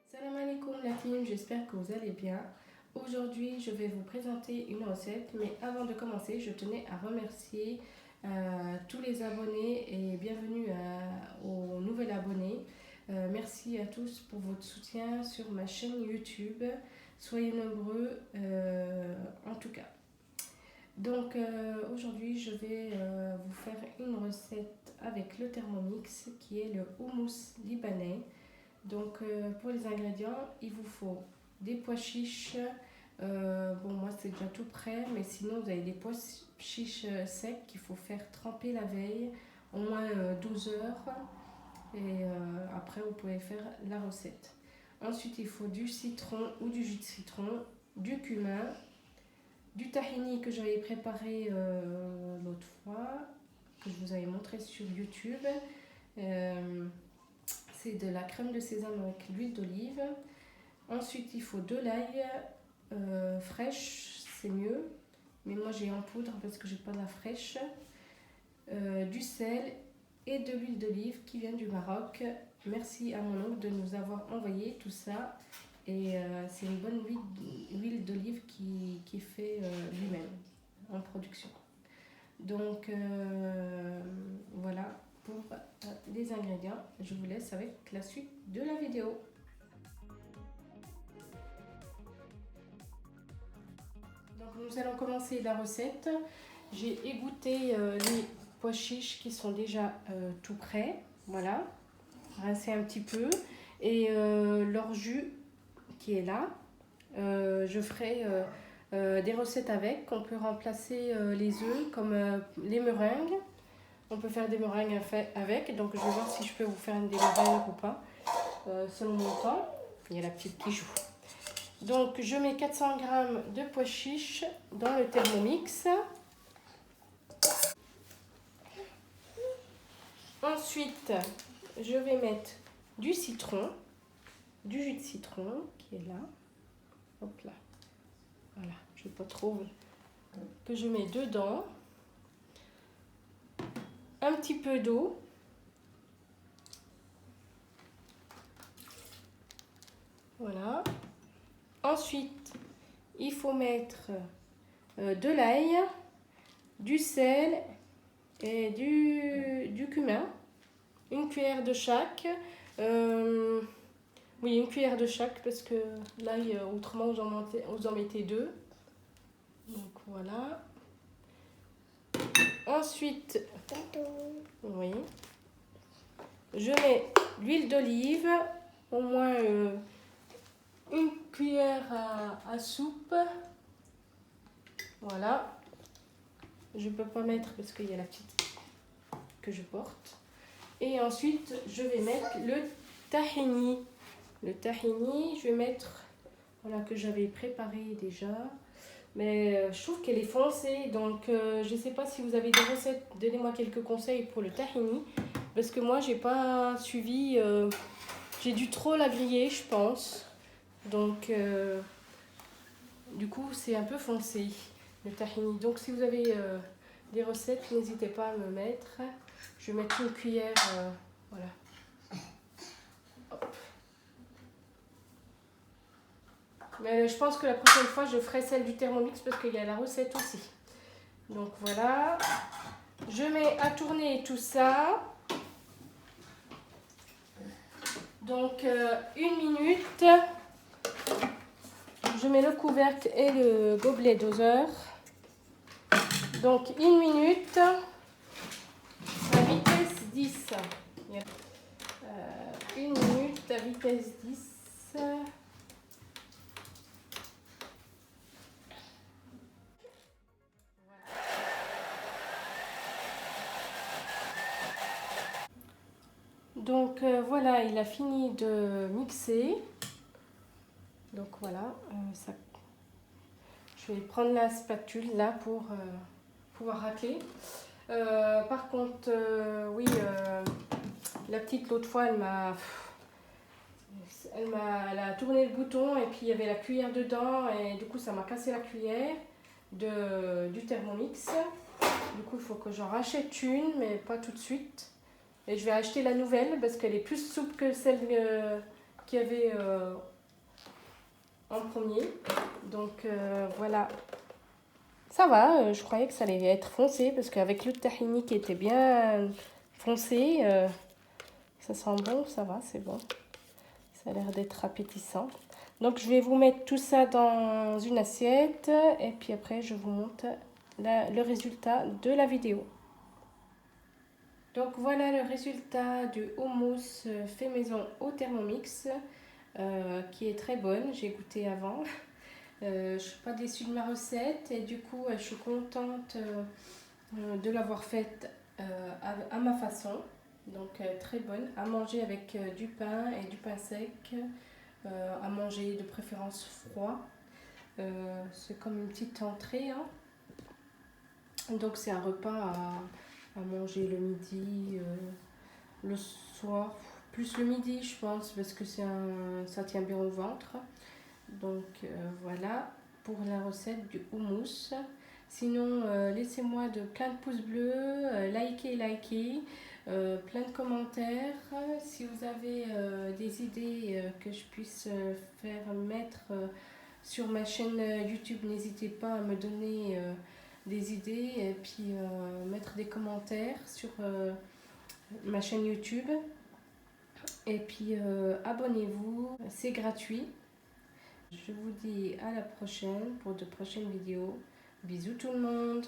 Salam alaikum la team, j'espère que vous allez bien. Aujourd'hui, je vais vous présenter une recette, mais avant de commencer, je tenais à remercier tous les abonnés et bienvenue aux nouveaux abonnés. Merci à tous pour votre soutien sur ma chaîne YouTube. Soyez nombreux en tout cas. Donc aujourd'hui, je vais vous faire une recette avec le Thermomix qui est le houmous libanais. Donc pour les ingrédients, il vous faut des pois chiches. Bon, moi c'est déjà tout prêt, mais sinon vous avez des pois chiches secs qu'il faut faire tremper la veille, au moins 12 heures. Et après vous pouvez faire la recette. Ensuite il faut du citron ou du jus de citron, du cumin, du tahini que j'avais préparé l'autre fois, que je vous avais montré sur YouTube. C'est de la crème de sésame avec l'huile d'olive. Ensuite, il faut de l'ail fraîche, c'est mieux. Mais moi, j'ai en poudre parce que j'ai pas de la fraîche. Du sel et de l'huile d'olive qui vient du Maroc. Merci à mon oncle de nous avoir envoyé tout ça. Et c'est une bonne huile d'olive qui fait lui-même en production. Donc, voilà pour les ingrédients. Je vous laisse avec la suite de la vidéo. Donc nous allons commencer la recette. J'ai égoutté les pois chiches qui sont déjà tout prêts. Voilà, rincés un petit peu. Et leur jus qui est là. Je ferai des recettes avec. On peut remplacer les œufs comme les meringues. On peut faire des meringues avec, donc je vais voir si je peux vous faire des meringues ou pas, selon mon temps. Il y a la petite qui joue. Donc je mets 400 g de pois chiches dans le Thermomix. Ensuite, je vais mettre du citron, du jus de citron qui est là. Hop là. Voilà, je ne sais pas trop que je mets dedans. Un petit peu d'eau. Voilà. Ensuite, il faut mettre de l'ail, du sel et du cumin. Une cuillère de chaque. Oui, une cuillère de chaque parce que l'ail, autrement, vous en mettez deux. Donc voilà. Ensuite, oui, je mets l'huile d'olive, au moins une cuillère à soupe. Voilà. Je ne peux pas mettre parce qu'il y a la petite que je porte. Et ensuite, je vais mettre le tahini. Le tahini, je vais mettre, voilà, que j'avais préparé déjà. Mais je trouve qu'elle est foncée, donc je ne sais pas si vous avez des recettes, donnez-moi quelques conseils pour le tahini. Parce que moi, j'ai pas suivi, j'ai dû trop la griller, je pense. Donc, du coup, c'est un peu foncé, le tahini. Donc, si vous avez des recettes, n'hésitez pas à me mettre. Je vais mettre une cuillère, voilà. Hop. Mais je pense que la prochaine fois, je ferai celle du Thermomix parce qu'il y a la recette aussi. Donc voilà. Je mets à tourner tout ça. Donc 1 minute. Je mets le couvercle et le gobelet doseur. Donc 1 minute à vitesse 10. 1 minute à vitesse 10. Donc voilà, il a fini de mixer. Donc voilà, ça, je vais prendre la spatule là pour pouvoir racler. Par contre, oui, la petite l'autre fois, elle a tourné le bouton et puis il y avait la cuillère dedans et du coup ça m'a cassé la cuillère du Thermomix. Du coup il faut que j'en rachète une, mais pas tout de suite. Et je vais acheter la nouvelle parce qu'elle est plus souple que celle qu'il y avait en premier. Donc voilà. Ça va, je croyais que ça allait être foncé parce qu'avec le tahini qui était bien foncé, ça sent bon, ça va, c'est bon. Ça a l'air d'être appétissant. Donc je vais vous mettre tout ça dans une assiette et puis après je vous montre le résultat de la vidéo. Donc voilà le résultat du houmous fait maison au Thermomix qui est très bonne, j'ai goûté avant. Je ne suis pas déçue de ma recette et du coup je suis contente de l'avoir faite à ma façon. Donc très bonne, à manger avec du pain et du pain sec, à manger de préférence froid. C'est comme une petite entrée, hein. Donc c'est un repas à manger le midi, le soir, plus le midi je pense parce que ça tient bien au ventre. Donc voilà pour la recette du houmous. Sinon laissez-moi plein de pouces bleus, likez, plein de commentaires. Si vous avez des idées que je puisse faire mettre sur ma chaîne YouTube, n'hésitez pas à me donner des idées et puis mettre des commentaires sur ma chaîne YouTube. Et puis abonnez-vous, c'est gratuit. Je vous dis à la prochaine pour de prochaines vidéos. Bisous tout le monde!